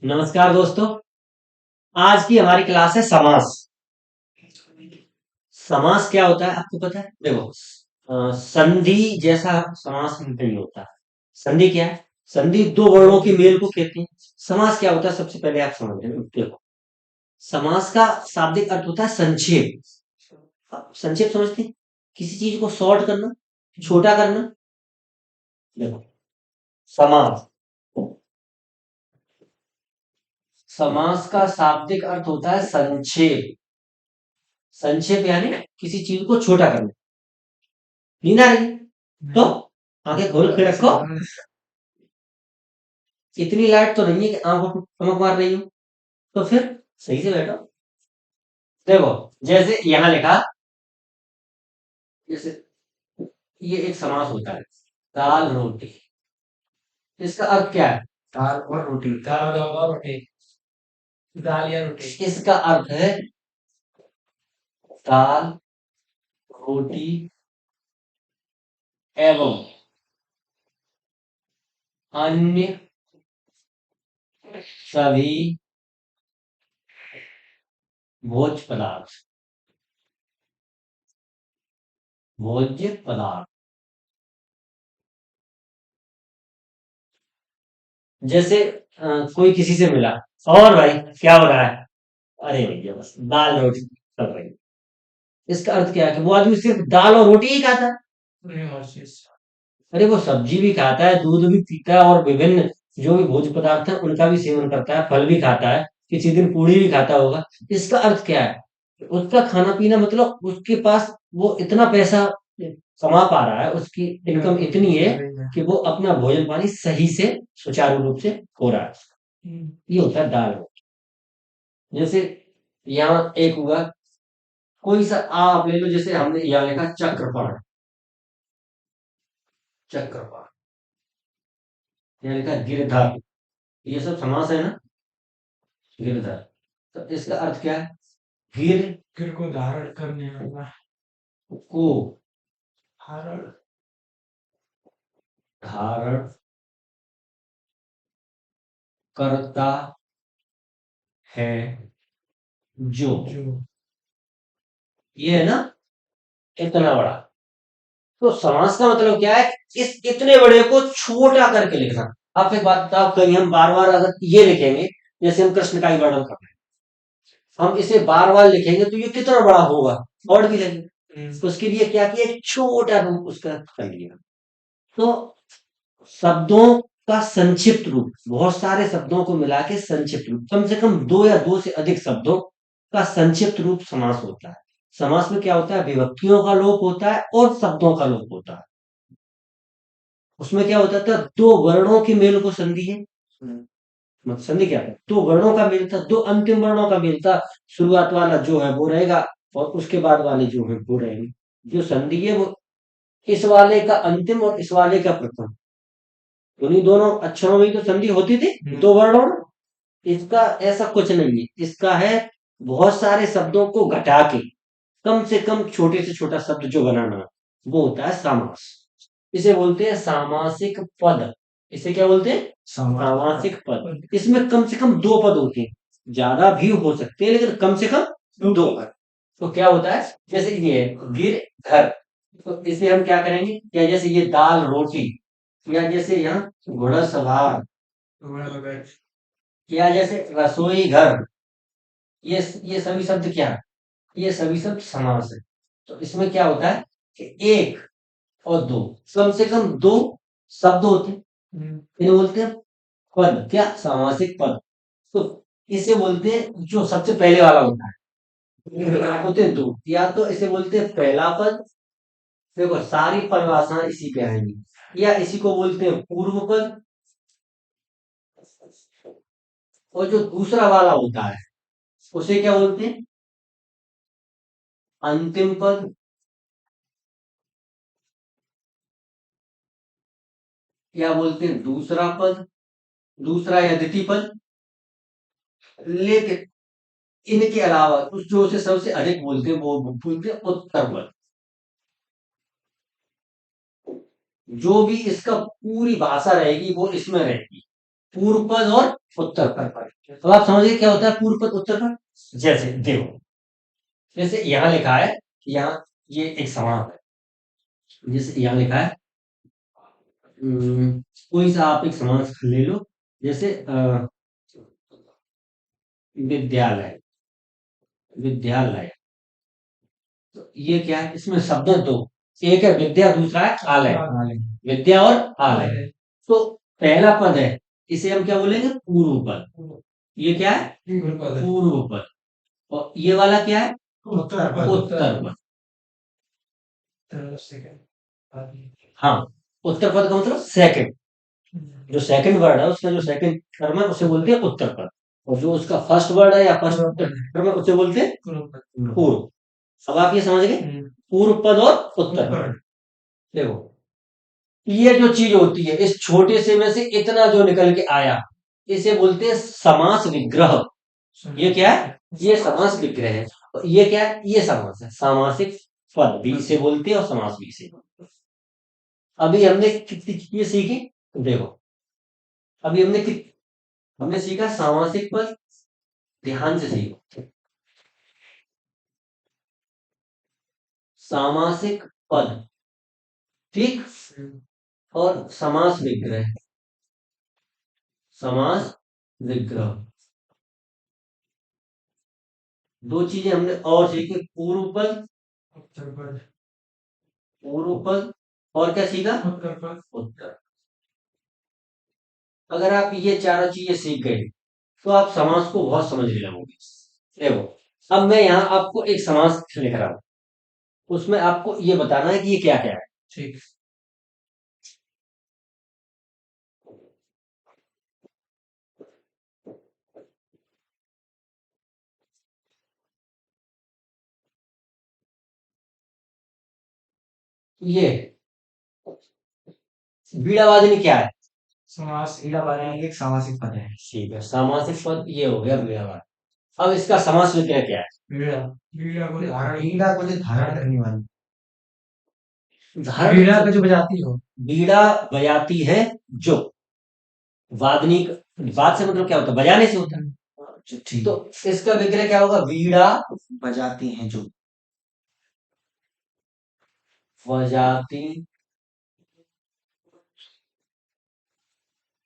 नमस्कार दोस्तों। आज की हमारी क्लास है समास। समास क्या होता है आपको पता है? देखो, संधि जैसा समास नहीं होता। संधि क्या है? संधि दो वर्णों के मेल को कहती है। समास क्या होता है सबसे पहले आप समझ लें। देखो, समास का शाब्दिक अर्थ होता है संक्षेप। आप संक्षेप समझते हैं? किसी चीज को शॉर्ट करना, छोटा करना। देखो, समास समास का शाब्दिक अर्थ होता है संक्षेप। संक्षेप यानी किसी चीज को छोटा करना। नींद आ रही है? तो आंखें खोल के रखो। इतनी लाइट तो नहीं है कि आंखों को चमक मार रही हो। तो फिर सही से बैठो। देखो, जैसे यहां लिखा, जैसे ये एक समास होता है, दाल रोटी। इसका अर्थ क्या है? दाल और रोटी। दाल और रोटी। दाल या रोटी। इसका अर्थ है दाल, रोटी एवं अन्य सभी भोज्य पदार्थ। भोज्य पदार्थ जैसे कोई किसी से मिला, और भाई क्या हो रहा है? अरे भैया बस दाल रोटी कर रही है। इसका अर्थ क्या है कि वो आदमी सिर्फ दाल और रोटी ही खाता है। नहीं और चीज। अरे वो सब्जी भी खाता है, दूध भी पीता है और विभिन्न जो भी भोज्य पदार्थ है उनका भी सेवन करता है, फल भी खाता है, किसी दिन पूड़ी भी खाता होगा। इसका अर्थ क्या है? उसका खाना पीना मतलब उसके पास वो इतना पैसा कमा पा रहा है, उसकी इनकम इतनी है कि वो अपना भोजन पानी सही से सुचारू रूप से हो रहा है। ये होता है दाल। जैसे यहाँ एक हुआ, कोई सा आप ले लो, जैसे हमने यहाँ लिखा चक्रपाण। चक्रपाण, यहाँ लिखा गिरधर। ये सब समास है ना? गिरधर। तो इसका अर्थ क्या है? गिर गिर को धारण करने वाला। को धारण। धारण करता है जो। जो। ये है ना, इतना बड़ा। तो समास का मतलब क्या है? इस इतने बड़े को छोटा करके लिखना। आप एक बात बताओ, कहीं हम बार बार अगर ये लिखेंगे, जैसे हम कृष्ण का ही वर्णन कर रहे हैं, हम इसे बार बार लिखेंगे तो ये कितना बड़ा होगा, और भी लगेगा। तो उसके लिए क्या किया? एक छोटा रूप उसका कर लिया। तो शब्दों का संक्षिप्त रूप, बहुत सारे शब्दों को मिला के संक्षिप्त रूप, कम से कम दो या दो से अधिक शब्दों का संक्षिप्त रूप समास होता है। समास में क्या होता है? विभक्तियों का लोप होता है और शब्दों का लोप होता है। उसमें क्या होता था? दो वर्णों के मेल को संधि है। मतलब संधि क्या है? दो वर्णों का मेल था, दो अंतिम वर्णों का मेल था। शुरुआत वाला जो है वो रहेगा और उसके बाद वाले जो है वो रहेंगे। जो संधि है वो इस वाले का अंतिम और इस वाले का प्रथम, उन्हीं दोनों अक्षरों में ही तो संधि होती थी, दो वर्णों में। इसका ऐसा कुछ नहीं है। इसका है बहुत सारे शब्दों को घटा के कम से कम छोटे से छोटा शब्द जो बनाना, वो होता है समास। इसे बोलते हैं सामासिक पद। इसे क्या बोलते हैं? सामासिक पद। इसमें कम से कम दो पद होते हैं, ज्यादा भी हो सकते हैं लेकिन कम से कम दो पद। तो क्या होता है? जैसे ये है, गिर घर। तो इसे हम क्या करेंगे? या जैसे ये दाल रोटी, या जैसे यहाँ घोड़ा सवार, या जैसे रसोई घर। ये सभी शब्द क्या है? ये सभी शब्द समास है। तो इसमें क्या होता है कि एक और दो, कम से कम दो शब्द होते हैं, इन्हें बोलते हैं पद। क्या? सामासिक पद। तो इसे बोलते हैं जो सबसे पहले वाला होता है, होते हैं दो। या तो इसे बोलते हैं पहला पद। देखो सारी परिभाषाएं इसी पे आएंगी। या इसी को बोलते हैं पूर्व पद। और जो दूसरा वाला होता है उसे क्या बोलते हैं? अंतिम पद। या बोलते हैं दूसरा पद, दूसरा या द्वितीय पद। लेकिन इनके अलावा कुछ जो उसे सबसे अधिक बोलते हैं वो बोलते हैं उत्तर पद। जो भी इसका पूरी भाषा रहेगी वो इसमें रहेगी। पूर्व पद और उत्तर पद। तो आप समझिए क्या होता है पूर्व पद उत्तर पद। जैसे देखो, जैसे यहाँ लिखा है, यहाँ ये एक समास है। जैसे यहाँ लिखा है, कोई सा आप एक समास ले लो, जैसे विद्यालय, विद्यालय। तो ये क्या है, इसमें शब्द है दो, एक है विद्या, दूसरा है आलय। विद्या और आलय। तो पहला पद है, इसे हम क्या बोलेंगे, पूर्व पद। ये क्या है, पूर्व पद। और ये वाला क्या है, उत्तर पद। उत्तर पद। हाँ, उत्तर पद का मतलब सेकंड, जो सेकंड वर्ड है उसका जो सेकंड टर्म है उसे बोलते हैं उत्तर पद, और जो उसका फर्स्ट वर्ड है या फर्स्ट टर्म है उसे बोलते हैं पूर्व। अब आप ये समझ गए, पूर्व पद और उत्तर पद। देखो, ये जो चीज होती है, इस छोटे से में से इतना जो निकल के आया, इसे बोलते हैं समास विग्रह। ये क्या है, ये समास विग्रह है। और ये क्या है, ये समास है, सामासिक पद भी इसे बोलते हैं और समास भी इसे बोलते हैं। अभी हमने कितनी चीजें सीखी, देखो, अभी हमने सीखा सामासिक पद, ध्यान से सीखो, सामासिक पद, ठीक, और समास विग्रह, समास विग्रह। दो चीजें हमने और सीखी, पूर्व पद, पूर्व पद, और क्या सीखा, उत्तर। अगर आप ये चारों चीजें सीख गए तो आप समास को बहुत समझने लगोगे। देखो, अब मैं यहाँ आपको एक समास लिख रहा हूँ, उसमें आपको ये बताना है कि ये क्या क्या है। ठीक। ये बीड़ावादिनी क्या है, समास एक सामासिक पद है। ठीक है, सामासिक पद ये हो गया बीड़ावाद। अब इसका समास विग्रह क्या है, बीड़ा, बीड़ा को जो धारण करने वाली, धारण, बीड़ा का जो बजाती हो, बीड़ा बजाती है जो, वादनी, वाद से मतलब क्या होता है, बजाने से होता है। ठीक। तो इसका विग्रह क्या होगा, बीड़ा बजाती हैं जो, बजाती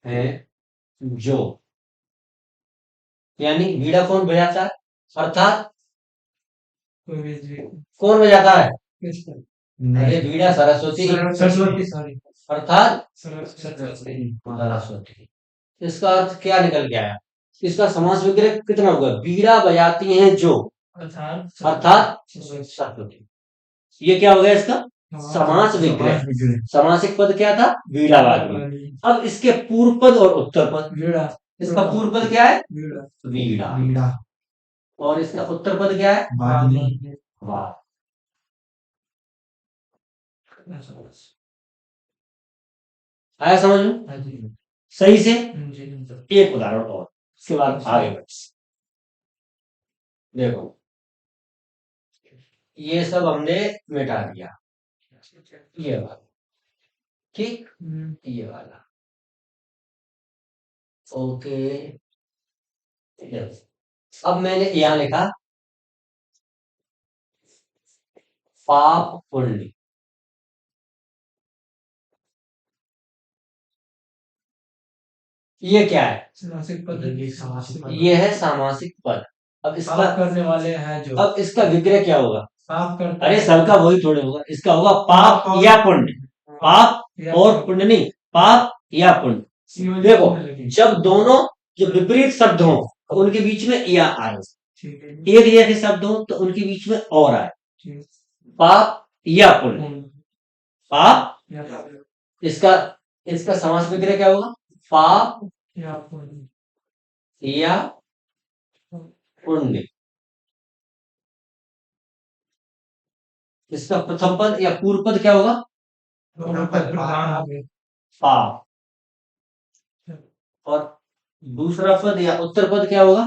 है जो, यानी बीड़ा कौन बजाता है, अर्थात कौन बजाता है, अरे बीड़ा सरस्वती, सरस्वती, सॉरी, अर्थात सरस्वती। सरस्वती। इसका अर्थ क्या निकल के आया, इसका समास विग्रह कितना होगा, बीड़ा बजाती हैं जो, अर्थात सरस्वती। ये क्या हो गया इसका समास विग्रह। समासिक पद क्या था, बीड़ावादी। अब इसके पूर्व पद और उत्तर पद, इसका पूर्व पद क्या है, बीड़ा, बीड़ा, और इसका उत्तर पद क्या है, वादनी। वाद। आया समझ में सही से। एक उदाहरण और, उसके बाद आगे बढ़े। देखो, ये सब हमने मिटा दिया, ये वाला, ठीक, ये वाला, ओके। अब मैंने यहां लिखा पाप पुण्य, ये क्या है, सामासिक पद, ये है सामासिक पद। अब इसका पाप करने वाले हैं जो, अब इसका विग्रह क्या होगा, पाप करते अरे हैं। सबका वही थोड़े होगा, इसका होगा पाप या पुण्य, पाप और पुण्य नहीं, पाप या पुण्य। देखो, जब दोनों, जो विपरीत शब्द हो तो उनके बीच में या आए, ठीक है। एक जैसे शब्द हो तो उनके बीच में और आए, ठीक। पाप या पुण्य, पाप, या इसका इसका समास विग्रह क्या होगा, पाप पुण्य। या पुण्य। इसका प्रथम पद या पूर्व पद क्या होगा, दोनों पद प्रधान हो गए। पाप, और दूसरा पद या उत्तर पद क्या होगा,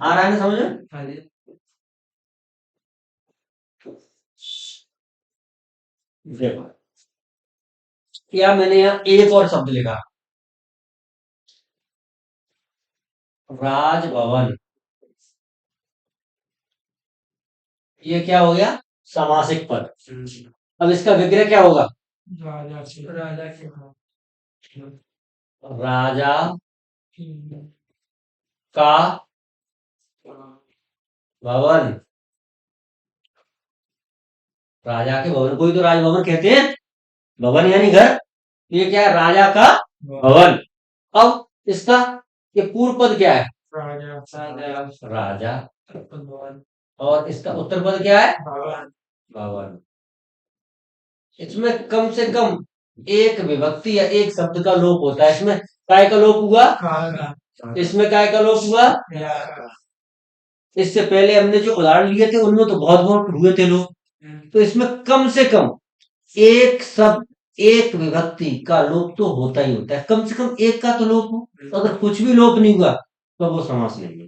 आ रहा है ना समझ में? हाँ जी। देखो, या मैंने यहाँ एक और शब्द लिखा, राजभवन, ये क्या हो गया? सामासिक पद। अब इसका विग्रह क्या होगा? राजा के राजा का भवन, राजा के भवन को ही तो राजभवन कहते हैं, भवन यानी घर। ये क्या है? राजा का भवन। अब इसका ये पूर्व पद क्या है? राजा। और इसका उत्तर पद क्या है? भवन। इसमें कम से कम एक विभक्ति या एक शब्द का लोप होता है। इसमें काय का लोप हुआ, इसमें काय का लोप हुआ। इससे पहले हमने जो उदाहरण लिए थे उनमें तो बहुत बहुत हुए थे लोग। तो इसमें कम से कम एक शब्द, एक विभक्ति का लोप तो होता ही होता है, कम से कम एक का तो लोप हो। तो अगर कुछ भी लोप नहीं हुआ तो वो समास नहीं है।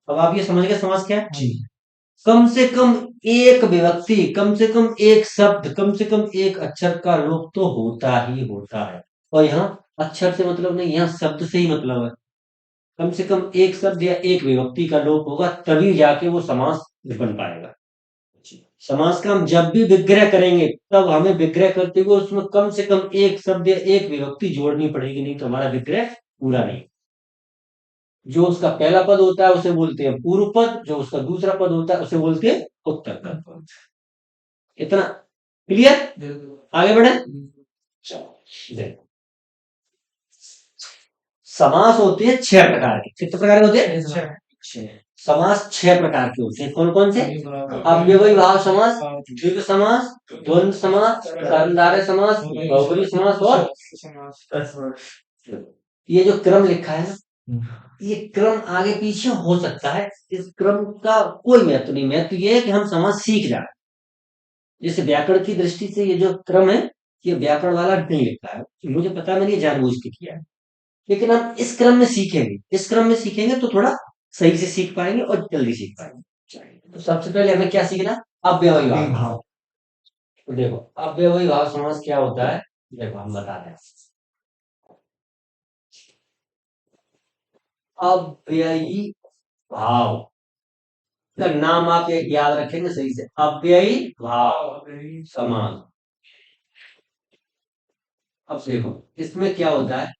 अब आप ये समझ गए समास क्या है? कम से कम एक विभक्ति, कम से कम एक शब्द, कम से कम एक अक्षर का लोप तो होता ही होता है। और यहाँ अक्षर से मतलब नहीं, यहाँ शब्द से ही मतलब है। कम से कम एक शब्द या एक विभक्ति का लोप होगा तभी जाके वो समास बन पाएगा। समास का हम जब भी विग्रह करेंगे तब हमें विग्रह करते हुए उसमें कम से कम एक शब्द या एक विभक्ति जोड़नी पड़ेगी, नहीं तो हमारा विग्रह पूरा नहीं। जो उसका पहला पद होता है उसे बोलते हैं पूर्व पद, जो उसका दूसरा पद होता है उसे बोलते हैं उत्तर पद। इतना क्लियर? आगे बढ़े। देखो, समास होते हैं 6 प्रकार के। कितने प्रकार के होते हैं? समास 6 प्रकार के होते हैं। कौन कौन से? अव्ययी भाव समास, द्विग समास, द्वंद्व समास, कर्मधारय समास, बहुब्रीहि समास और ये जो क्रम लिखा है ना, ये क्रम आगे पीछे हो सकता है, इस क्रम का कोई महत्व नहीं। महत्व ये है कि हम समाज सीख जाए। जैसे व्याकरण की दृष्टि से ये जो क्रम है ये व्याकरण वाला नहीं लिखा है, मुझे पता है, मैंने ये जानबूझ के किया है। लेकिन हम इस क्रम में सीखेंगे, इस क्रम में सीखेंगे तो थोड़ा सही से सीख पाएंगे और जल्दी सीख पाएंगे। तो सबसे पहले हमें क्या सीखना? अव्ययी भाव। तो देखो अव्ययी भाव समास क्या होता है, देखो हम बता रहे हैं। अव्ययी भाव का नाम आप एक याद रखेंगे सही से, अव्ययी भाव समास। अब देखो इसमें क्या होता है,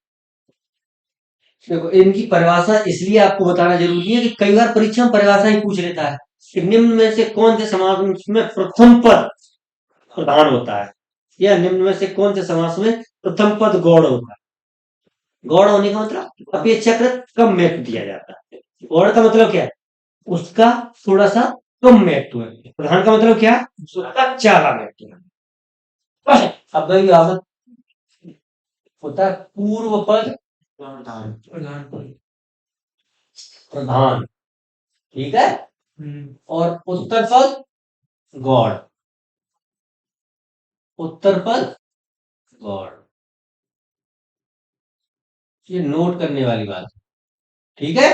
देखो इनकी परिभाषा इसलिए आपको बताना जरूरी है कि कई बार परीक्षा में परिभाषा ही पूछ लेता है कि निम्न में से कौन से समास में प्रथम पद प्रधान होता है, या निम्न में से कौन से समास में प्रथम पद गौड़ होता है। गौड़ होने का मतलब अपेक्षाकृत कम महत्व दिया जाता है। गौड़ का मतलब क्या है? उसका थोड़ा सा कम महत्व है। प्रधान का मतलब क्या है? उसका ज्यादा महत्व है। अब वही आवत होता है पूर्व पद प्रधान, ठीक है, और उत्तर पद गौड़, उत्तर पद गौड़। ये नोट करने वाली बात है, ठीक है।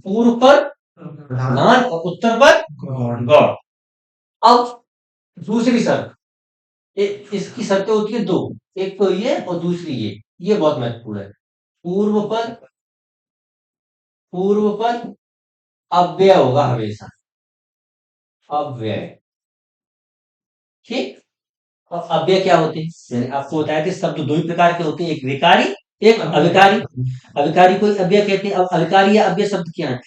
पूर्व पद प्रधान और उत्तर पद गौड़। अब दूसरी शर्त, इसकी शर्तें होती है दो, एक तो ये और दूसरी ये बहुत महत्वपूर्ण है। पूर्व पद, पूर्व पद अव्यय होगा हमेशा, अव्यय, ठीक। और अव्यय क्या होते हैं? मैंने आपको बताया कि शब्द दो ही प्रकार के होते हैं, एक विकारी एक अविकारी। अविकारी को अव्यय कहते हैं। अब अविकारी या अव्यय शब्द क्या है?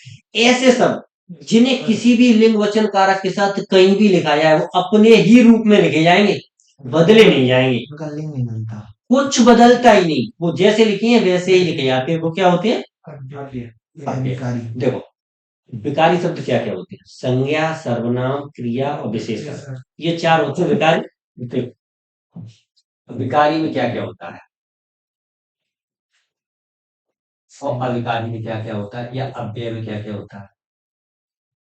ऐसे शब्द जिन्हें किसी भी लिंग वचन कारक के साथ कहीं भी लिखा जाए वो अपने ही रूप में लिखे जाएंगे, बदले नहीं जाएंगे, कुछ बदलता ही नहीं, वो जैसे लिखे हैं वैसे ही लिखे जाते हैं। वो क्या होते हैं? अव्यय। देखो विकारी शब्द क्या क्या होते हैं? संज्ञा, सर्वनाम, क्रिया और विशेषण, ये चार होते हैं विकारी। देखो विकारी में क्या क्या होता है और अविकारी में क्या क्या होता है, या अव्यय में क्या क्या होता है।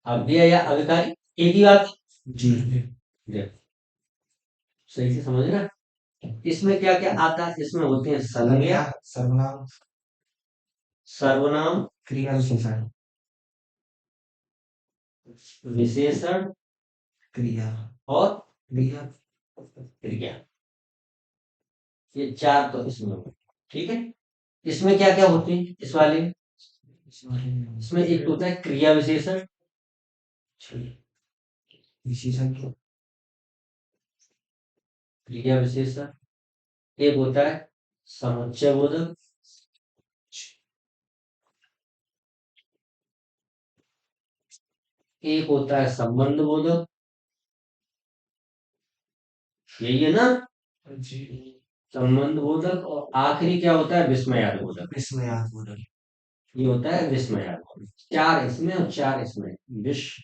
अव्यय या अविकारी एक ही बात जी। देखो सही से समझना, इसमें क्या क्या आता है? इसमें होते हैं संज्ञा, सर्वनाम, सर्वनाम, क्रिया, विशेषण, विशेषण, क्रिया और क्रिया, क्रिया, ये चार तो इसमें होते हैं, ठीक है। इसमें क्या क्या होते हैं इस वाले में? इसमें एक होता है क्रिया विशेषण, विशेषण तो क्रिया विशेषण, एक होता है समुच्चय बोधक, एक होता है संबंध बोधक, यही है ना, जी संबंध बोधक, और आखिरी क्या होता है विस्मयादिबोधक। विस्मयात्मक ये होता है विस्मयादिबोधक। चार इसमें और चार इसमें, विस्मयादिबोधक।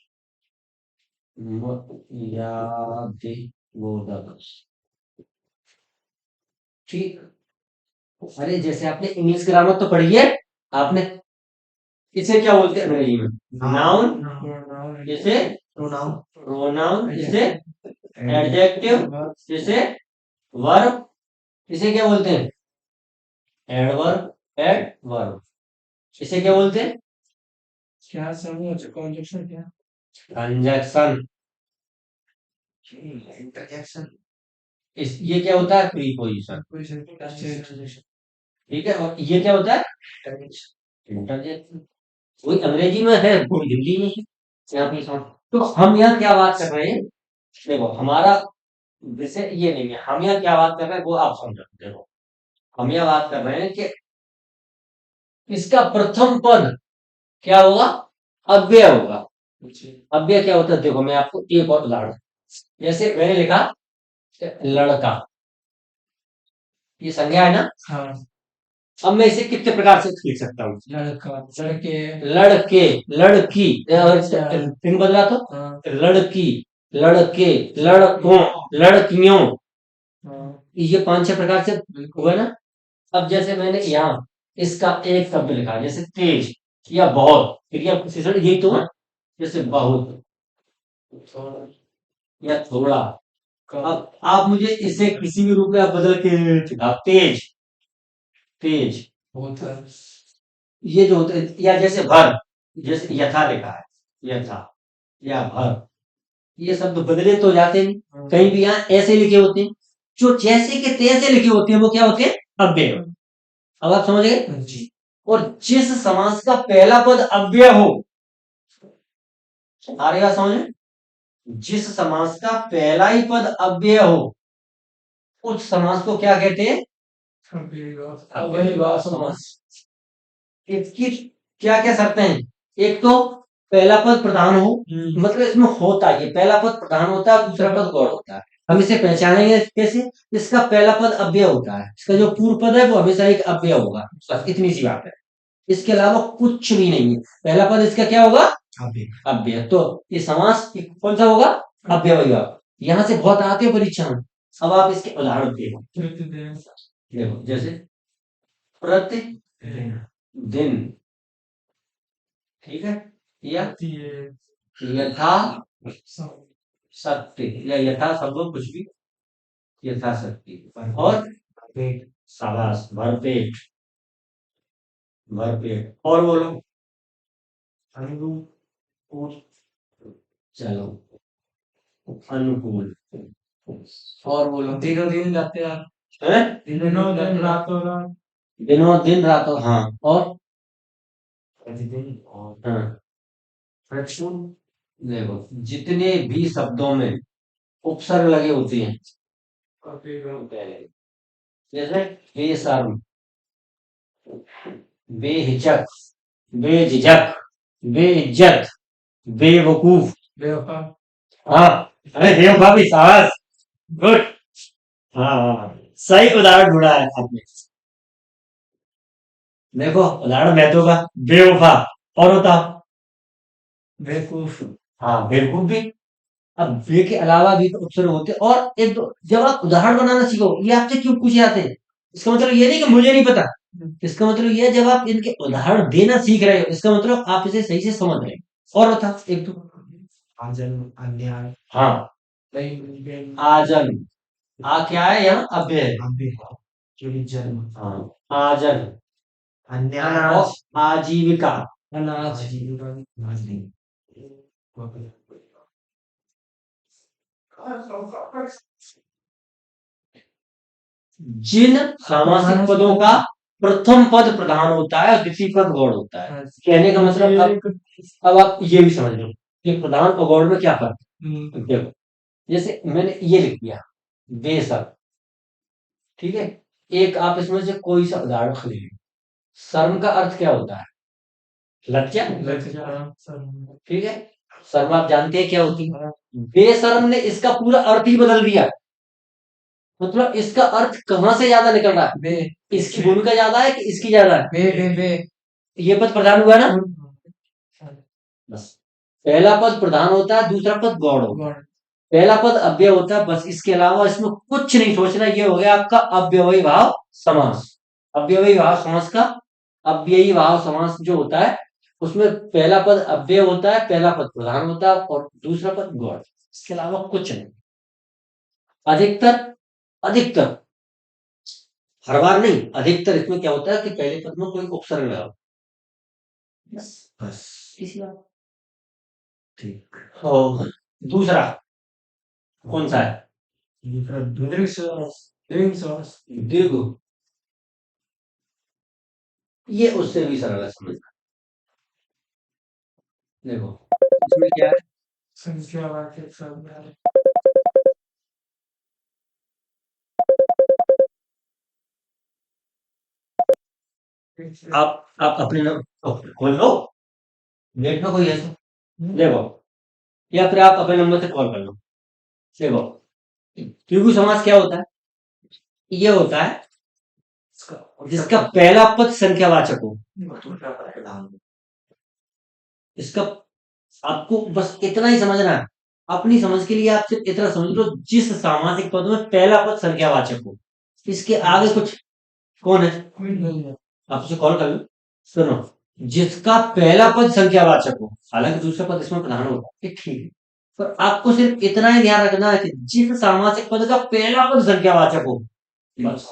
ठीक। अरे जैसे आपने इंग्लिश ग्रामर तो पढ़ी है आपने, इसे क्या बोलते हैं अंग्रेजी में, नाउन, प्रोनाउन इसे प्रोनाउन प्रोनाउन, इसे एडजेक्टिव, इसे वर्ब, इसे क्या बोलते हैं एडवर्ब, एडवर्ब, इसे क्या बोलते हैं क्या समूह कंजक्शन क्या कंजक्शन। इंटरजेक्शन इस ये क्या होता है प्रीपोजिशन। ठीक है, और ये क्या होता है इंटरजेक्शन। वही अंग्रेजी में है, वो हिंदी में है। यहाँ पे तो हम यहाँ क्या बात कर रहे हैं, देखो हमारा विषय ये नहीं है, हम यहाँ क्या बात कर रहे हैं वो आप समझो। देखो हम यहाँ बात कर रहे हैं कि इसका प्रथम पद क्या होगा, अव्यय होगा। अव्यय क्या होता है, देखो मैं आपको एक और उदाहरण, जैसे मैंने लिखा लड़का, ये संज्ञा है ना। हाँ अब मैं इसे कितने प्रकार से लिख सकता हूँ, लड़का लड़के लड़के, लड़की, पिन बदला तो हाँ लड़की, लड़के, लड़कों, लड़कियों, ये पांच छह प्रकार से हुआ ना। अब जैसे मैंने यहाँ इसका एक शब्द लिखा, जैसे तेज या बहुत, क्रिया विशेषण यही तो है, जैसे बहुत या थोड़ा। अब आप मुझे इसे किसी भी रूप में आप बदल के लिखा, तेज, तेज, बहुत है ये जो होता है, या जैसे भर, जैसे यथा लिखा है, यथा या भर, ये शब्द बदले तो जाते नहीं, कहीं भी यहाँ ऐसे लिखे होते हैं, जो जैसे के तैसे लिखे होते हैं वो क्या होते हैं अव्यय। अब आप समझ गए। जी और जिस समास का पहला पद अव्यय हो, आ रही बात समझ में, जिस समास का पहला ही पद अव्यय हो उस समास को क्या कहते हैं अव्ययीभाव समास इसकी क्या क्या शर्तें हैं, एक तो पहला पद प्रधान हो, मतलब इसमें होता है, ये पहला पद प्रधान होता है, दूसरा पद गौण होता है। हम इसे पहचानेंगे कैसे, इसका पहला पद अव्यय होता है, इसका जो पूर्व पद है वो हमेशा एक अव्यय होगा, बस इतनी सी बात है, इसके अलावा कुछ भी नहीं है। पहला पद इसका क्या होगा अव्यय, तो ये समास कौन सा होगा अव्यय होगा। यहाँ से बहुत आते हैं परीक्षा में। अब आप इसके उदाहरण देखो, देखो जैसे प्रतिदिन, ठीक है, या यथा शक्ति, या यथा शब्द कुछ भी, यथाशक्ति, और शाबाश भरपेट, भरपेट, और बोलो चलो अनुकूल, और बोलो दिनों दिन जाते हैं हैं? दिनों दिन रातों रात दिनों दिन रातों, हाँ, और प्रतिदिन और हाँ देखो जितने भी शब्दों में उपसर्ग लगे होते हैं, जैसे बेशर्म, बेहिचक, बेझिझक, बेइज्जत, बेवकूफ, बेवफा हाँ, अरे बेवकूफ भी शाबाश, गुड, हाँ हाँ, सही उदाहरण ढूंढा है आपने। देखो उदाहरण महत्व का, बेवफा, और होता बेवकूफ हाँ बेवकूफ भी। अब बे के अलावा भी तो उपसर्ग होते हैं, और एक दो जब आप उदाहरण बनाना सीखो, ये आपसे क्यों पूछे जाते हैं, इसका मतलब ये नहीं कि मुझे नहीं पता, इसका मतलब ये है जब आप इनके उदाहरण देना सीख रहे हो, इसका मतलब आप इसे सही से समझ रहे हो। और बता एक दो, आजन अन्याय हाँ नहीं आजन, आ क्या है यहाँ अव्यय है, चोरी जन्म हाँ आजन, अन्याय और आजीविका, अनाज अनाज नहीं जिन सामासिक पदों का प्रथम पद प्रधान होता है और द्वितीय पद गौड़ होता है। अच्छा। कहने का मतलब अब आप ये भी समझ लो कि प्रधान और गौड़ में क्या फर्क है। देखो, जैसे मैंने ये लिख दिया बेशक, ठीक है। एक आप इसमें से कोई सा उदाहरण ले लो। शर्म का अर्थ क्या होता है? लज्जा। ठीक है। शर्म आप जानते हैं क्या होती है? बेशर्म ने इसका पूरा अर्थ ही बदल दिया। मतलब इसका अर्थ कहाँ से ज्यादा निकल रहा है? इसकी भूमिका ज्यादा है कि इसकी ज्यादा है? ये पद प्रधान हुआ ना। बस पहला पद प्रधान होता है, दूसरा पद गौड़ होता है। पहला पद अव्यय होता है, बस इसके अलावा इसमें कुछ नहीं सोचना। ये हो गया आपका अव्ययी भाव समास। अव्ययी भाव समास का अव्ययी भाव समास जो होता है उसमें पहला पद अव्यय होता है, पहला पद प्रधान होता है और दूसरा पद गौड़। इसके अलावा कुछ नहीं। अधिकतर अधिकतर हर बार नहीं, अधिकतर इसमें क्या होता है कि पहले पद में कोई उपसर्ग लगाओ। बस बस इसी बात। ठीक। और दूसरा कौन सा है? दीर्घ। ये उससे भी सरल है समझना। देखो इसमें क्या है? आप अपने खोल लो, नेट में कोई है तो देखो, या फिर आप अपने नंबर से कॉल कर लो। देखो द्विगु समास क्या होता है? ये होता है जिसका पहला पद संख्यावाचक हो। इसका आपको बस इतना ही समझना है। अपनी समझ के लिए आप सिर्फ इतना समझ लो, जिस सामासिक पद में पहला पद संख्यावाचक हो। इसके आगे कुछ कौन है? आप उसे कॉल कर लो। सुनो, जिसका पहला पद संख्यावाचक हो, हालांकि दूसरा पद इसमें प्रधान होगा, ठीक है। पर आपको सिर्फ इतना ही ध्यान रखना है कि जिस सामासिक पद का पहला पद संख्यावाचक हो, बस।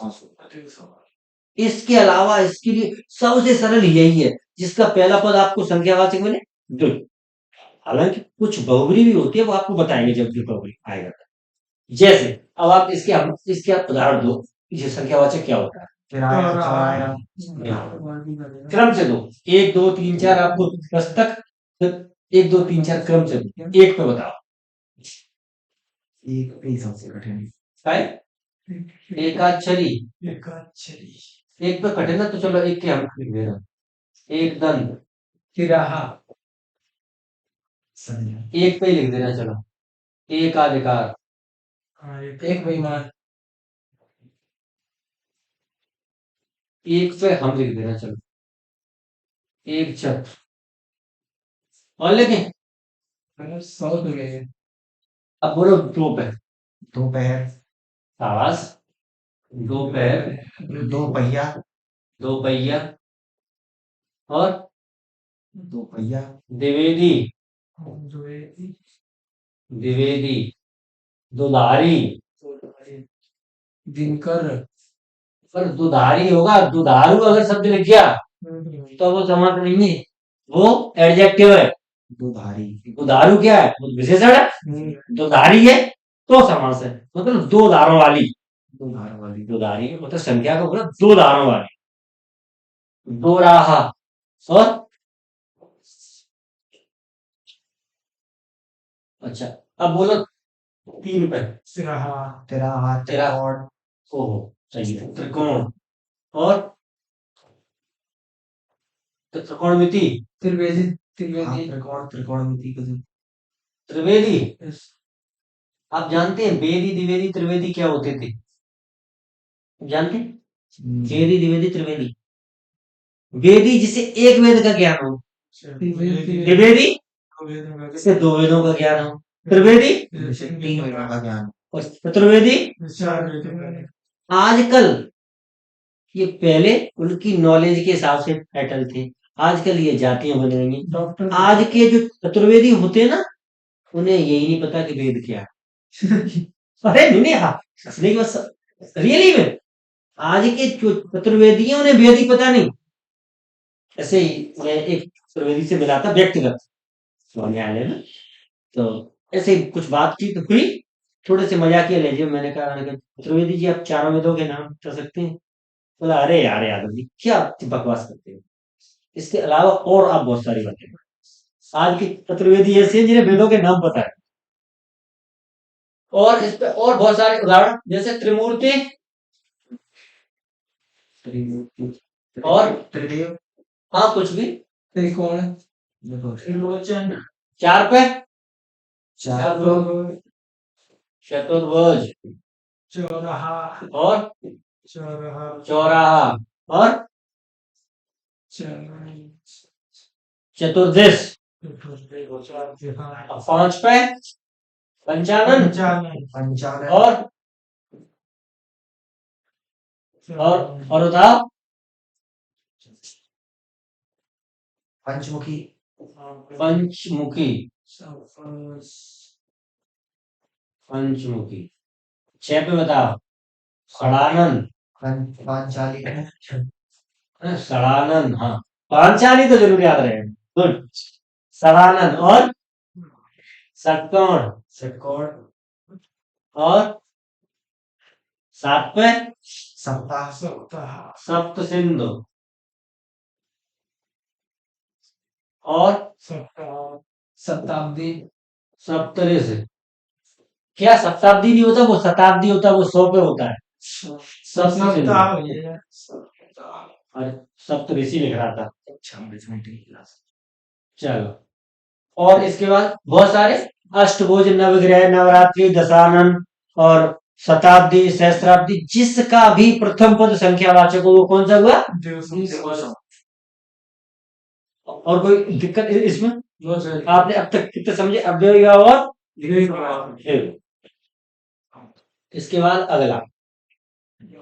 इसके अलावा इसके लिए सबसे सरल यही है, जिसका पहला पद आपको संख्यावाचक मिले दो। हालांकि कुछ बहुब्री भी होती है, वो आपको बताएंगे जब भी बहुब्री आएगा। जैसे अब आप इसके आप उदाहरण दो, ये संख्यावाचक क्या होता है? क्रम से दो, 1 2 3 4 आपको 10 तक, 1 2 3 4 क्रम से दो, एक पे बताओ। एक सबसे कठिन है एकाक्षरी। एक पे कठिन है तो चलो एक के हम लिख दे रहे हैं। एक दंत तिराहा, एक पे ही लिख देना चलो। एक अधिकार, एक बेईमान, एक पे हम लिख देना चलो। एक छत और लिखें। अब बोलो दो पे। दोपहर, शाबाश। दोपहर, दो पहिया, दो पहिया और दो पहिया, द्विवेदी, द्विवेदी, दुधारी, दिनकर। पर दुधारी होगा, दुधारू अगर शब्द लिख गया तो वो समास नहीं है, वो एडजेक्टिव है। दुधारी, दुधारू क्या है? वो विशेषण है। दुधारी है तो समास है, मतलब दो धारों वाली। दो धारों वाली, दुधारी मतलब संख्या का मतलब दो धारों वाली। दो राहा और अच्छा, अब बोलो तीन पे। तिराहा, तिराहा, त्रिकोण। ओहो सही है, त्रिकोण। और त्रिकोणमिति, त्रिवेदी, त्रिवेदी, त्रिकोण, त्रिकोणमिति का त्रिवेदी। आप जानते हैं वेदी द्विवेदी त्रिवेदी क्या होते थे? जानते हैं? वेदी द्विवेदी त्रिवेदी। वेदी जिसे एक वेद का ज्ञान हो, द्विवेदी जिसे दो वेदों का ज्ञान हो, त्रिवेदी जिसे तीन वेदों का ज्ञान हो, और चतुर्वेदी। आजकल ये पहले उनकी नॉलेज के हिसाब से टाइटल थे, आजकल ये जातियां बन रही हैं। आज के जो चतुर्वेदी होते हैं ना, उन्हें यही नहीं पता कि वेद क्या है। अरे नहीं हाँ, हंसने की बस, रियली में आज के जो चतुर्वेदी हैं उन्हें वेद ही पता नहीं। ऐसे ही मैं एक चतुर्वेदी से मिला था व्यक्तिगत न्यायालय में, तो ऐसे ही कुछ बातचीत हुई, थोड़े से मजाकिया लहजे में मैंने कहा चतुर्वेदी जी आप चारों वेदों के नाम बता सकते हैं? बोला अरे यार यादव जी क्या बकवास करते हो, इसके अलावा और आप बहुत सारी बातें करो। आज की चतुर्वेदी ऐसी है जिन्हें वेदों के नाम पता है। और इस पे और बहुत सारे उदाहरण जैसे त्रिमूर्ति, और त्रिदेव, हाँ कुछ भी, त्रिकोण, त्रिलोचन, चार पे चतुर्भुज, चतुर्भुज, चौराहा, और चौराहा, चौराहा, और चतुर्दिश, अब पांच पे पंचानन, पंचानन, और बताओ पंचमुखी, पंचमुखी, पंचमुखी, छह पे बताओ षडानन, पांचाली, षडानन, हाँ पांचाली तो जरूर याद रहे, गुड, षडानन, और षटकोण, षटकोण, और सात पे सप्ताह, सप्त सिंधु, और शताब्दी, सप्तऋष, क्या शताब्दी नहीं होता, वो शताब्दी होता है, वो 100 पे होता है, सप्त सिंधु, अरे सप्तऋषि लिख रहा था, 26 मिनट की क्लास। चलो। और इसके बाद बहुत सारे अष्टभुज, नवग्रह, नवरात्रि, दशानन, और शताब्दी, सहस्त्राब्दी, जिसका भी प्रथम पद संख्यावाचक हो वो कौन सा हुआ? और कोई दिक्कत इसमें? आपने अब तक कितने समझे? अव्यय और दीर्घ। इसके बाद अगला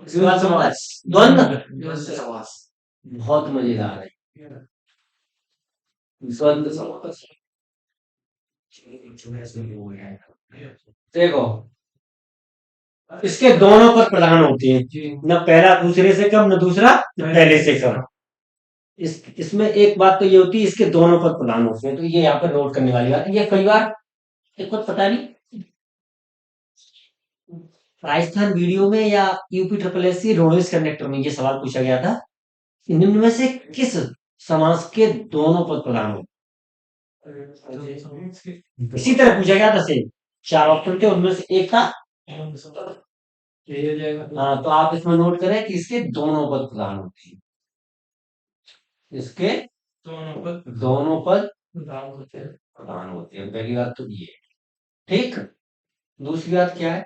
द्वंद्व, बहुत मजेदार है द्वंद्व। देखो इसके दोनों पर प्रधान होते हैं, न पहला दूसरे से कम, न दूसरा पहले से कम। इसमें एक बात तो ये होती है, इसके दोनों पर प्रधान होते हैं, तो ये यहाँ पर नोट करने वाली बात है। ये कई बार एक बात पता नहीं राजस्थान वीडियो में या UP triple S C roadways conductor में ये सवाल पूछा गया था, निम्न में से किस समास के दोनों पद प्रधान हो? इसी तरह पूछा गया था, सेम 4 ऑप्शन थे, उनमें से एक था। हाँ तो आप इसमें नोट करें कि इसके दोनों पद प्रधान होते हैं, इसके दोनों पद प्रधान होते हैं। पहली बात तो ये, ठीक। दूसरी बात क्या है,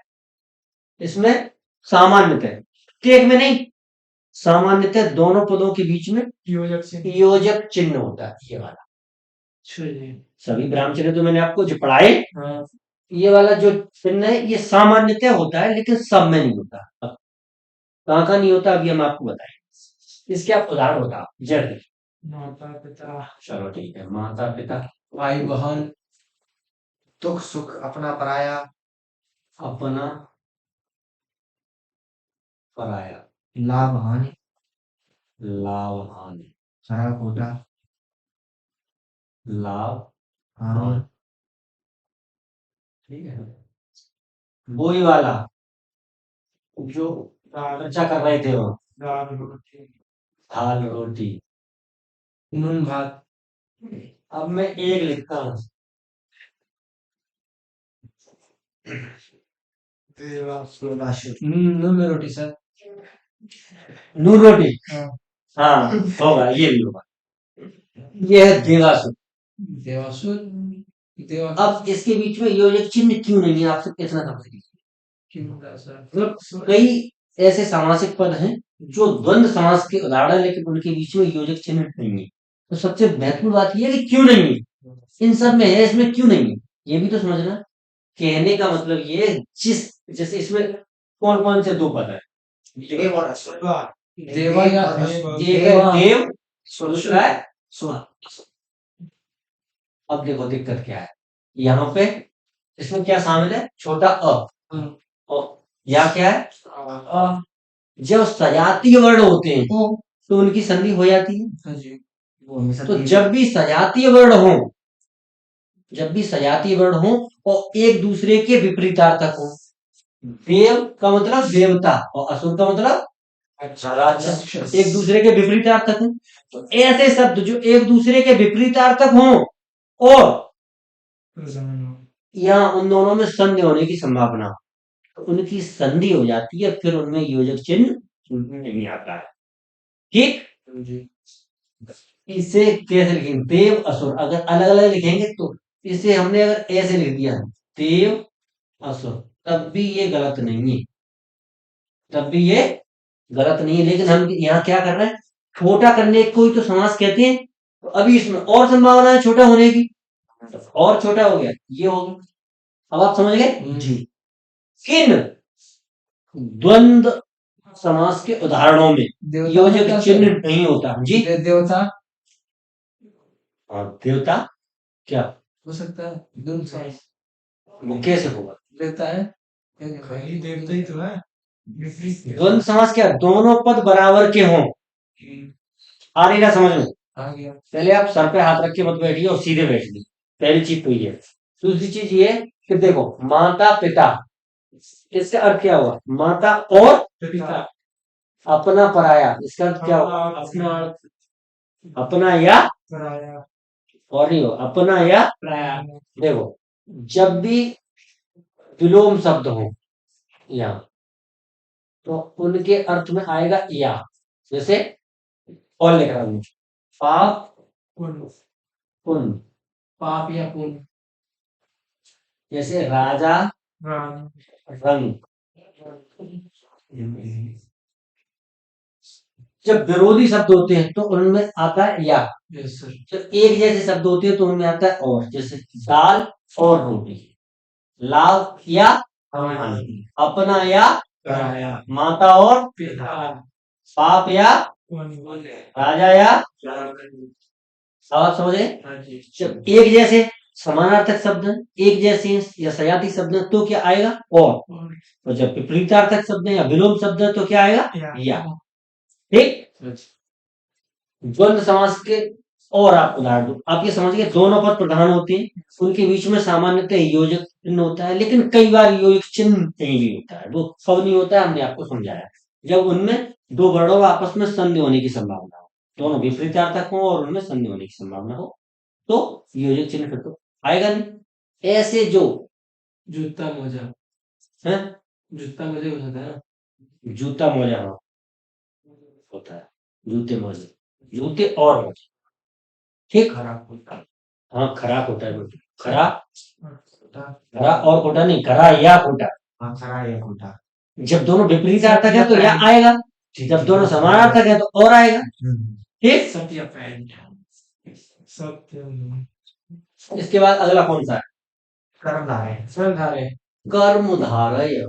इसमें सामान्यतः प्रत्येक में नहीं, सामान्यतः दोनों पदों के बीच में योजक चिन्ह होता है, ये वाला। सभी ब्राह्म चिन्ह तो मैंने आपको जो पढ़ाए, ये वाला जो चिन्ह है ये सामान्यतः होता है, लेकिन सब में नहीं होता। अब कहाँ कहाँ नहीं होता अभी हम आपको बताएं। इसके आप उदाहरण बताओ। जड़, माता पिता, चलो ठीक है, माता पिता, भाई बहन, दुख सुख, अपना पराया, अपना पराया, लाभ हानि, लाभ हानि, खरा खोटा, लाभ हानि, ठीक है। बोई वाला जो चर्चा कर रहे थे वो, दाल रोटी, नून भात, अब मैं एक लिखता हूँ, नून में रोटी सर, नून रोटी, हाँ होगा, ये भी होगा। ये है देवासुर। देवासुर, अब इसके बीच में योजक चिन्ह क्यों नहीं है, आपसे इतना समझ लीजिए। मतलब कई ऐसे सामासिक पद हैं जो द्वंद्व समास के उदाहरण है, लेकिन उनके बीच में योजक चिन्ह नहीं है। तो सबसे महत्वपूर्ण बात यह है कि क्यों नहीं है, इन सब में है, इसमें क्यों नहीं है, ये भी तो समझना। कहने का मतलब ये है, जैसे इसमें कौन कौन से दो पद है, देव और असुर, देवा या एक है देव, दूसरा है सुर। अब देखो दिक्कत क्या है, यहाँ पे इसमें क्या शामिल है, छोटा अ, और या क्या है अ। जब सजातीय वर्ण होते हैं तो उनकी संधि हो जाती है। तो जब भी सजातीय वर्ण हो, जब भी सजातीय वर्ण हो और एक दूसरे के विपरीतार्थक हो, देव का मतलब देवता और असुर का मतलब अच्छा राक्षस एक दूसरे के विपरीतार्थक हैं। तो ऐसे शब्द जो एक दूसरे के विपरीतार्थक हों और यहाँ उन दोनों में संधि होने की संभावना हो, तो उनकी संधि हो जाती है, फिर उनमें योजक चिन्ह नहीं आता है। ठीक, जी इसे कैसे लिखेंगे? देव असुर, अगर अलग अलग लिखेंगे तो इसे हमने अगर ऐसे लिख दिया देव असुर, तब भी ये गलत नहीं है, तब भी ये गलत नहीं है। लेकिन हम यहाँ क्या कर रहे हैं? छोटा करने को ही तो समास कहते हैं। तो अभी इसमें और संभावना है छोटा होने की, तो और छोटा हो गया, ये हो गया। अब आप समझ गए जी। किन द्वंद्व समास के उदाहरणों में योजक चिन्ह नहीं होता जी? देवता और देवता क्या हो सकता है, द्वंद्व समास वो कैसे होगा? देवता है, देवता ही तो है। द्वंद्व समास क्या? दोनों पद बराबर के हों। आ रही ना समझ में? आ गया। पहले आप सर पे हाथ रख के मत बैठिए और सीधे बैठिए, पहली चीज तो ये। दूसरी चीज ये कि देखो माता पिता, इसका अर्थ क्या हुआ? माता और पिता अपना पराया, इसका अर्थ क्या हुआ? अपना अपना या पराया और नहीं हो, अपना या पराया। देखो जब भी विलोम शब्द हो या, तो उनके अर्थ में आएगा या। जैसे और लिख रहा हूं, पाप पुण्य, पुण्य, पाप या पुण्य। जैसे राजा राम रंग। जब विरोधी शब्द होते हैं तो उनमें आता है या। Yes sir. जब एक जैसे शब्द होते हैं तो उनमें आता है और। जैसे दाल और रोटी, लाभ या हानि, अपना या पराया, माता और पिता पाप या पुण्य, राजा या। राम। अब आप समझे? हाँ जी। जब एक जैसे समानार्थक शब्द हैं, एक जैसे या सजाती शब्द हैं, तो क्या आएगा? और जब विपरीतार्थक शब्द हैं या विलोम शब्द हैं, तो क्या आएगा? या। ठीक, द्वंद्व समास के और आप उदाहरण दो। आप ये समझिए दोनों पद प्रधान होते हैं, उनके बीच में सामान्यतः योजक चिन्ह होता है, लेकिन कई बार योजक चिन्ह नहीं भी होता है। वो कब नहीं होता है हमने आपको समझाया, जब उनमें दो वर्णों का आपस में संधि होने की संभावना हो, दोनों विपरीतार्थक हो और उनमें संधि होने की संभावना हो, तो योजक चिन्ह फिर तो आएगा नहीं। ऐसे जो जूता मोजा है, जूता मोजा हो जाता है ना। जूता मोजा हाँ होता है, जूते मोजे, जूते और मोजे। ठीक, खराब होता है। हाँ खराब होता है बिल्कुल। खरा, होता खरा और खोटा नहीं, खरा या खोटा। हाँ खरा या खोटा। जब दोनों विपरीतार्थक है तो या आएगा, जब दोनों समानार्थक है तो और आएगा। ठीक, सत्य पैंट, सत्य। इसके बाद अगला कौन सा है? कर्मधारय, कर्मधारय, कर्मधारय।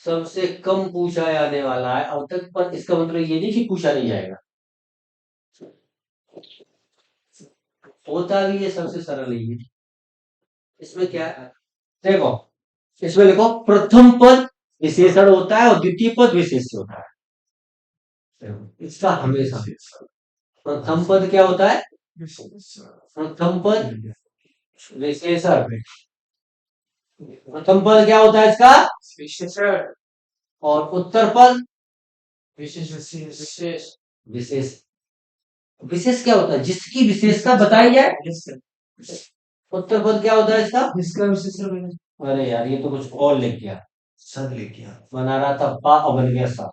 सबसे कम पूछा जाने वाला है अब तक, पर इसका मतलब ये नहीं कि पूछा नहीं जाएगा, होता भी ये सबसे सरल है ये। इसमें क्या है देखो, इसमें लिखो प्रथम पद विशेषण होता है और द्वितीय पद विशेष्य होता है। इसका हमेशा प्रथम पद क्या होता है? प्रथम पद विशेषण। प्रथम पद क्या होता है इसका? विशेषण। और उत्तर पद विशेष विशेष विशेष। विशेष क्या होता है? जिसकी विशेषता बताई जाए। उत्तर पद क्या होता है इसका? इसका विशेषण। अरे यार ये तो कुछ और लिख गया, सद लिख गया, बना रहा था पा और बन गया सा।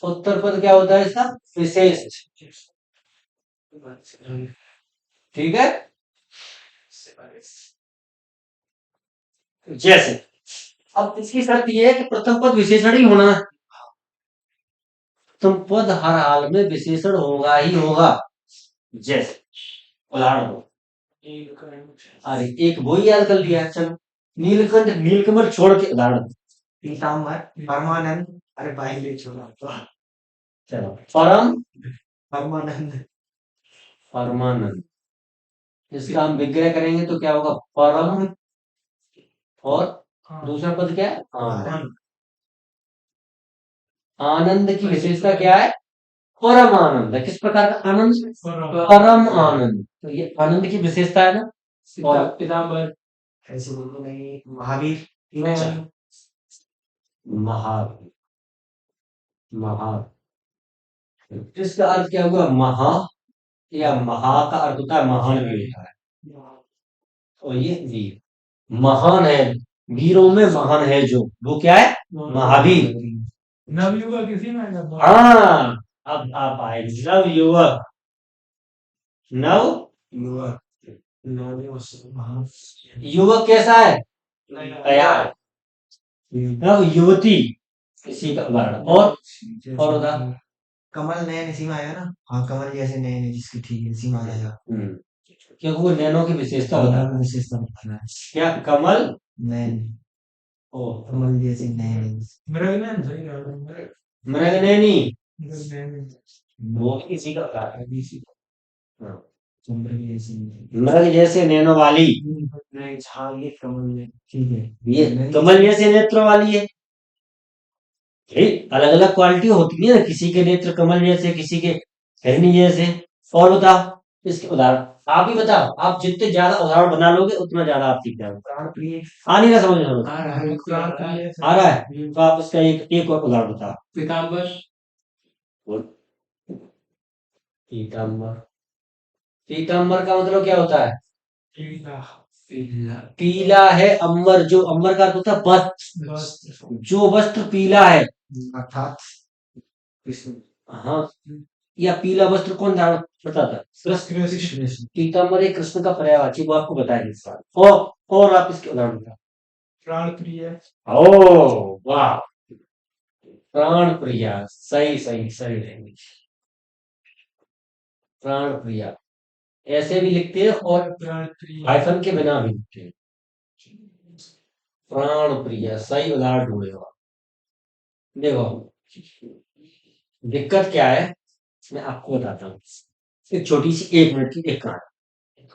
उत्तर पद क्या होता है इसका? विशेष। ठीक है, जैसे अब इसकी शर्त ये है कि प्रथम पद विशेषण ही होना है। प्रथम पद हर हाल में विशेषण होगा ही होगा। जैसे उदाहरण दो, अरे एक वो ही याद कर लिया, चलो नीलकंठ नीलकमल छोड़ के उदाहरण। पीताम्बर, परमानंद, अरे भाई ले छोड़ा, चलो परम परमानंद, परमानंद। इसका हम विग्रह करेंगे तो क्या होगा? परम और दूसरा पद क्या है? आनंद। आनंद की विशेषता क्या है? परम आनंद। किस प्रकार का आनंद? परम आनंद। तो ये आनंद की विशेषता है ना। और पीताम्बर, ऐसे बोलो नहीं, महावीर, मैं महावीर। महा, इसका अर्थ क्या हुआ? महा, या महा का अर्थ होता है महान भी होता है। और ये वीर महान है, वीरों में महान है जो, वो क्या है? महावीर। नवयुवक किसी में आएगा। हाँ, अब आप आए नव युवक। नव युवक नवयुवक युवक कैसा है? तैयार। नव युवती इसी का उदाहरण। और उदाहरण? कमल नयन इसी में आएगा ना। हाँ, कमल जैसे नयन है जिसकी, ठीक है, इसी में आ जाएगा। क्योंकि वो नैनो की विशेषता कमल बताता की है। विशेषता बताना है। क्या कमल? नयन, ओ, कमल जैसे नयन। मृगनयन सही है। मृगनयनी, मृगनयन वो भी इसी का उदाहरण है। हाँ। चंद्र जैसे नयन। मृग जैसे नैनो वाली, नहीं, हाँ, ये कमल में, ठीक है। ये कमल जैसे नेत्र वाली है। अलग अलग क्वालिटी होती है ना, किसी के नेत्र कमल जैसे, किसी के हिरणी जैसे। और बताओ इसके उदाहरण। आप ही बताओ, आप जितने ज्यादा उदाहरण बना लोगे उतना ज्यादा आप सीख जाओगे। प्राण प्रिय। आ नहीं रहा समझ में? समझ आ रहा है, आ रहा है, तो आप इसका एक और उदाहरण बताओ। पीताम्बर पीताम्बर, पीताम्बर का मतलब क्या होता है? पीला पीला है अंबर, जो अंबर का अर्थ होता है वस्त्र, वस्त्र जो वस्त्र पीला है। अर्थात कृष्ण। हाँ, या पीला वस्त्र कौन धारण करता था? कृष्ण। कृष्ण पीताम्बर एक कृष्ण का पर्यायवाची, वो आपको बताएंगे इस बार। और आप इसके उदाहरण बताओ। प्राण प्रिय ओ वाह, प्राण प्रिया, सही सही सही लैंग्वेज। प्राण प्रिया ऐसे भी लिखते हैं और प्राण प्रिय हाइफन के बिना भी लिखते हैं। प्राण प्रिया सही उदाहरण ढूंढे हो आप। देखो दिक्कत क्या है, मैं आपको बताता हूँ। एक छोटी सी 1 मिनट की एक कहानी।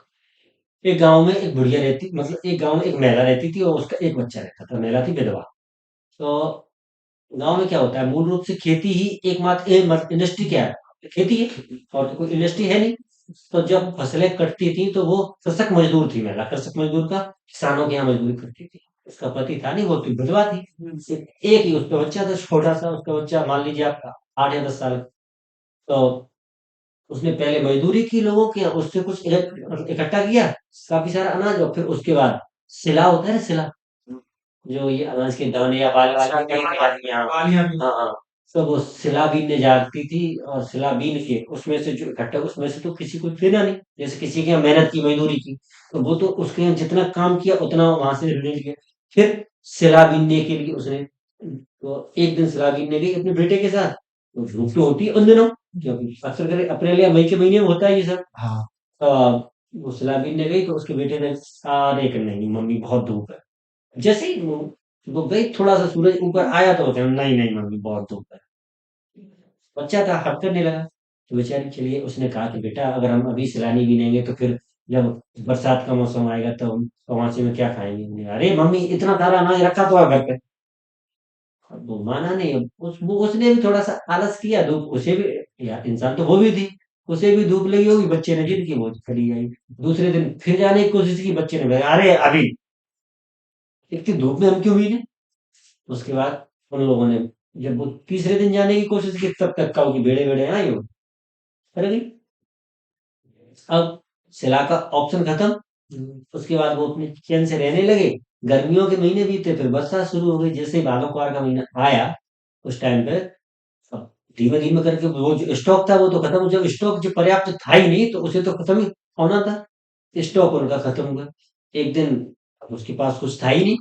एक गांव में एक बुढ़िया रहती, मतलब एक गांव में एक महिला रहती थी और उसका एक बच्चा रहता था। महिला थी विधवा। तो गांव में क्या होता है, मूल रूप से खेती ही एकमात्र इंडस्ट्री क्या है? खेती है, और तो कोई इंडस्ट्री है नहीं। तो जब फसलें कटती थी तो वो कृषक मजदूर थी महिला, कृषक मजदूर का किसानों के यहाँ मजदूरी करती थी। उसका पति था नहीं, वो तो विधवा थी। एक ही उसका बच्चा था, छोटा सा उसका बच्चा, मान लीजिए आपका 8 या 10 साल। तो उसने पहले मजदूरी की लोगों के, उससे कुछ इकट्ठा किया, काफी सारा अनाज, और फिर उसके बाद सिला होता है ना, सिला, जो ये अनाज के दाने या बाल वाल के हाँ वालियां भी हाँ हाँ। तो वो सिला बीनने जाती थी, और सिला बीन के उसमें से जो इकट्ठा, उसमें से तो किसी को देना नहीं। जैसे किसी के यहाँ मेहनत की, मजदूरी की, तो वो तो उसके यहाँ जितना काम किया उतना वहां से ले लिया। फिर सिला बीनने के लिए उसने, तो एक दिन सिला बीनने गई अपने बेटे के साथ। तो धूप तो होती है उन दिनों, क्योंकि अक्सर करे अप्रैल या मई के महीने में होता है ये सब। हाँ, वो सिला बीनने गई तो उसके बेटे ने सारे करने, नहीं मम्मी बहुत धूप है। जैसे ही वो गई, थोड़ा सा सूरज ऊपर आया तो कहना, नहीं नहीं मम्मी बहुत धूप है। बच्चा था, हट करने लगा। तो बेचारी चलिए, उसने कहा कि बेटा अगर हम अभी सिलानी भी नहीं तो फिर जब बरसात का मौसम आएगा तो हम कमाचे में क्या खाएंगे? हमने कहा, अरे मम्मी इतना सारा अनाज रखा तो है घर पे। अब वो माना नहीं। अब उसने भी थोड़ा सा आलस किया, धूप उसे भी, यार इंसान तो वो भी थी, उसे भी धूप लगी होगी, बच्चे ने जिद की, वो चली आई। दूसरे दिन फिर जाने की कोशिश की, बच्चे ने कहा, अरे अभी इतनी धूप में हम क्यों भीगे? उसके बाद उन लोगों ने, जब वो तीसरे दिन जाने की कोशिश की, तब तक काऊ की बेड़े बेड़े आई हो। अरे भाई, अब सिला का ऑप्शन खत्म। उसके बाद वो अपने चैन से रहने लगे। गर्मियों के महीने बीते, फिर बरसात शुरू हो गई। जैसे ही भादो क्वार का महीना आया, उस टाइम पे अब धीमे धीमे करके वो जो स्टॉक था वो तो खत्म। जब स्टॉक जो पर्याप्त था ही नहीं, तो उसे तो खत्म ही होना था। स्टॉक उनका खत्म हुआ। एक दिन अब उसके पास कुछ था ही नहीं,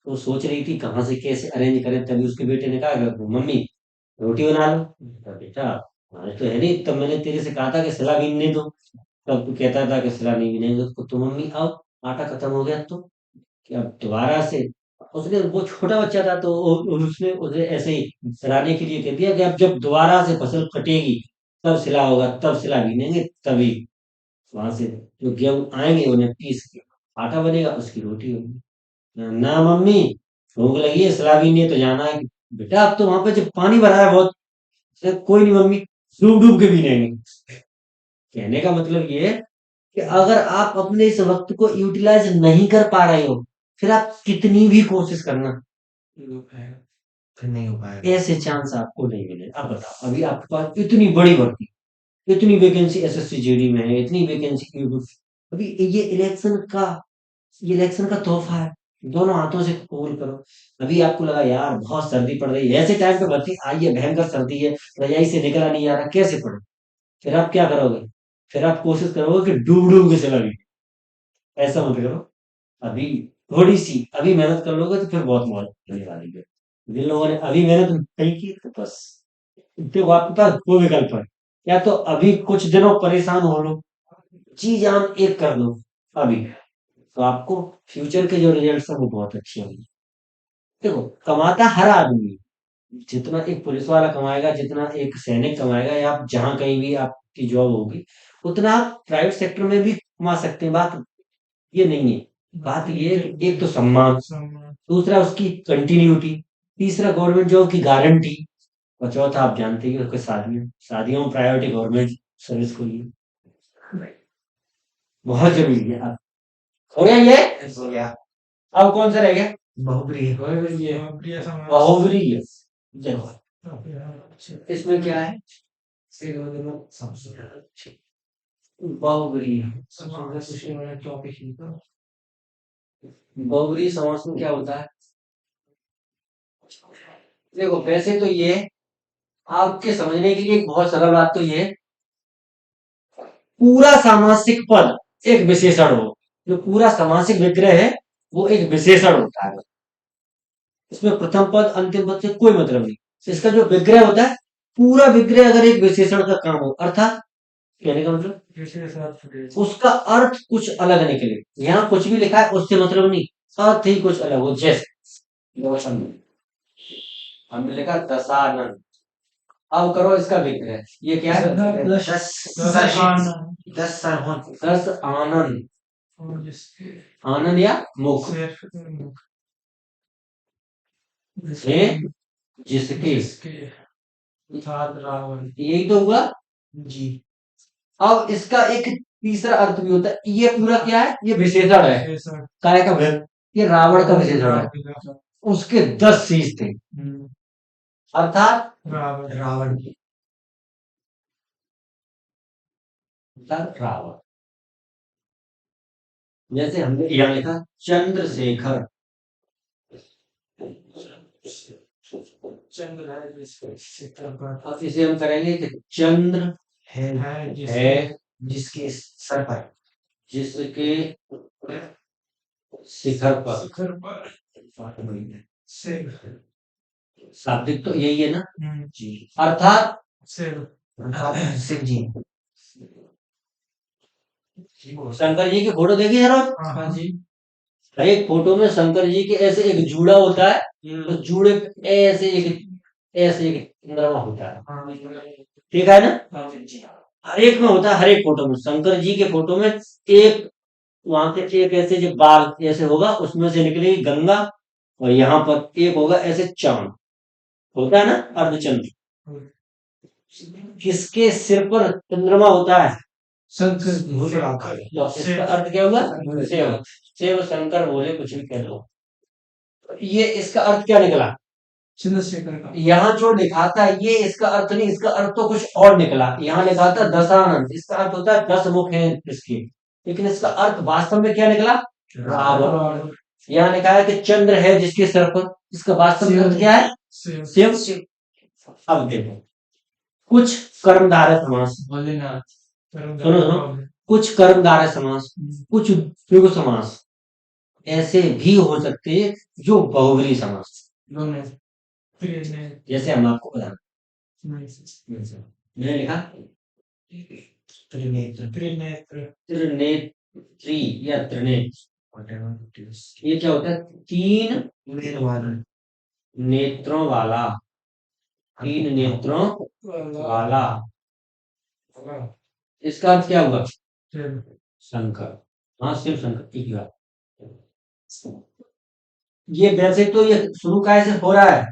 तो सोच रही थी कहाँ से कैसे अरेंज करें। तभी उसके बेटे ने कहा कि मम्मी रोटी बना लो। कहा, बेटा आज तो है नहीं, तब मैंने तेरे से कहा था कि सिला बीनने दो, तब तू कहता था कि सिला नहीं बीनेंगे उसको। तो मम्मी अब आटा खत्म हो गया, तो कि अब दोबारा से, उसने, वो छोटा बच्चा था तो उसने उसे ऐसे ही सराहने के लिए कह दिया कि अब जब दोबारा से फसल कटेगी तब सिला होगा, तब सिला बीनेंगे, तभी वहां से जो गेहूं आएंगे उन्हें पीस के आटा बनेगा, उसकी रोटी होगी। ना मम्मी, भूख लगी है, सिला बीनने तो जाना है। बेटा अब तो वहां पे जब पानी भरा है बहुत। कोई नहीं मम्मी, डूब डूब के बीनेंगे। कहने का मतलब ये है कि अगर आप अपने इस वक्त को यूटिलाइज नहीं कर पा रहे हो, फिर आप कितनी भी कोशिश करना, फिर नहीं हो पाएगा। ऐसे चांस आपको नहीं मिले। अब बताओ, अभी आपके पास इतनी बड़ी भर्ती, इतनी वैकेंसी एसएससी जीडी में है, इतनी वैकेंसी, अभी ये इलेक्शन का तोहफा है, दोनों हाथों से कबूल करो। अभी आपको लगा यार बहुत सर्दी पड़ रही है, ऐसे टाइम पे भर्ती आई है, भयंकर सर्दी है, रजाई से निकला नहीं जा रहा, कैसे पढ़े? फिर आप क्या करोगे? फिर आप कोशिश करोगे कि डूब डूब के चला गया। ऐसा मत करो। अभी थोड़ी सी अभी मेहनत कर लोगे तो फिर बहुत मौज होने वाली है। जिन लोगों ने अभी मेहनत नहीं की तो बस, देखो आपके पास दो विकल्प है, या तो अभी कुछ दिनों परेशान हो लो, जी जान एक कर लो अभी, तो आपको फ्यूचर के जो रिजल्ट है वो बहुत अच्छे होंगे। देखो, कमाता हर आदमी है। जितना एक पुलिस वाला कमाएगा, जितना एक सैनिक कमाएगा, या आप जहां कहीं भी आपकी जॉब होगी, उतना आप प्राइवेट सेक्टर में भी कमा सकते हैं। बात ये नहीं है। बात ये है कि एक तो सम्मान, दूसरा उसकी कंटिन्यूटी, तीसरा गवर्नमेंट जॉब की गारंटी, और चौथा आप जानते ही हो कि शादियां, शादियों में प्रायोरिटी गवर्नमेंट सर्विस को लिए बहुत जरूरी है। अब हो गया ये, हो गया। अब कौन सा रह गया? बहुप्रिय। बहुवरी है। देखो इसमें क्या है, बहुवरी। बहुवरी समास में क्या होता है? देखो वैसे तो ये आपके समझने के लिए एक बहुत सरल बात तो ये है, पूरा सामासिक पद एक विशेषण हो। जो पूरा सामासिक विग्रह है वो एक विशेषण होता है। इसमें प्रथम पद अंतिम पद से कोई मतलब नहीं। इसका जो विग्रह होता है, पूरा विग्रह अगर एक विशेषण का काम हो, अर्थात कहने का मतलब उसका अर्थ कुछ अलग निकले। यहाँ कुछ भी लिखा है उससे मतलब नहीं, अर्थ ही कुछ अलग हो। जैसे हमने लिखा दशानन, अब करो इसका विग्रह, ये क्या है? दस सरहुन। दस आनंद, आनंद या मुख से जिसके, यही तो हुआ। जी। अब इसका एक तीसरा अर्थ भी होता है। ये पूरा क्या है? ये विशेषण है। काय का भेद? ये रावण का विशेषण है। उसके 10 शीश थे, अर्थात रावण। रावण। जैसे हमने यहाँ लिखा चंद्रशेखर, अब इसे हम करेंगे कि चंद्र है जिसके सर पर, जिसके शिखर पर, शाब्दिक तो यही है ना जी। अर्थात शिव जी। शंकर जी की फोटो देखी जरा। हाँ जी। हर एक फोटो में शंकर जी के ऐसे एक जूड़ा होता है, तो जूड़े पे ऐसे एक चंद्रमा होता है, ठीक है ना? हर एक में होता है, हर एक फोटो में। शंकर जी के फोटो में एक वहां से एक ऐसे जो बाल ऐसे होगा, उसमें से निकलेगी गंगा, और यहाँ पर एक होगा ऐसे चांद होता है ना, अर्धचंद्र। किसके सिर पर चंद्रमा होता है? शंकर तो इसका अर्थ क्या हुआ? शिव। शिव शंकर बोले कुछ भी कह लो, ये इसका अर्थ क्या निकला? चंद्रशेखर का। यहाँ जो लिखा था ये इसका अर्थ नहीं, इसका अर्थ तो कुछ और निकला। यहाँ लिखा था दशानन, इसका अर्थ होता है 10 मुख हैं इसके, लेकिन इसका अर्थ वास्तव में क्या निकला? रावण। यहाँ लिखा है कि चंद्र है जिसके सिर पर, इसका वास्तव में अर्थ क्या है? शिव। अब देखो, कुछ कर्मधारय समास, सुनो, कुछ कर्मधारय समास, कुछ द्विगु समास ऐसे भी हो सकते हैं जो बहुव्रीहि समास। जैसे हम आपको बता, मैंने लिखा त्रिनेत्री या त्रिनेत्र, ये क्या होता है? 3 नेत्रों वाला, 3 नेत्रों वाला। इसका अर्थ क्या हुआ? शंकर। हाँ, शिव शंकर, एक ही बात। ये वैसे तो ये शुरू कैसे हो रहा है?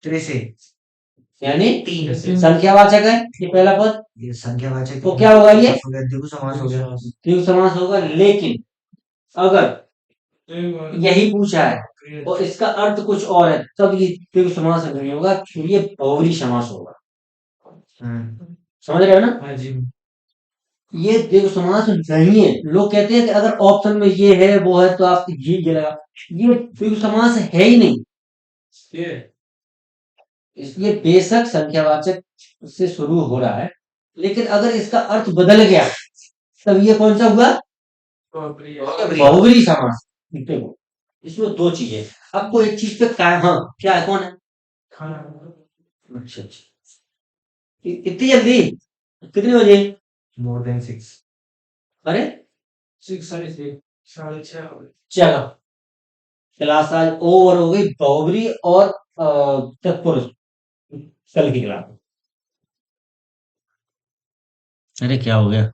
त्रि से, यानी 3 संख्यावाचक है ये पहला पद, ये संख्यावाचक। तो क्या होगा? ये द्विगु समास हो गया। द्विगु समास होगा। लेकिन अगर यही पूछा है और इसका अर्थ कुछ और है, तब ये द्विगु समास नहीं होगा, ये बहुब्री समास होगा। हम्म समझ रहे हो ना? हाँ जी। ये द्विगु समास नहीं है। लोग कहते हैं कि अगर ऑप्शन में ये है वो है तो आपको ये गिरेगा, ये द्विगु समास है ही नहीं। ये इसलिए बेशक संख्यावाचक से शुरू हो रहा है, लेकिन अगर इसका अर्थ बदल गया तब ये कौन सा हुआ? बहुब्री है। बहुब्री समास। देखो इसमें दो चीजें, आपको एक चीज पे हाँ क्या है, कौन है? खाना अच्छा अच्छा, इतनी जल्दी? कितने बजे? More than 6। अरे 6 साढ़े छह हो गए। चलो, क्लास आज ओवर हो गई, बहुब्री और तत्पुरुष कल की क्लास। अरे क्या हो गया?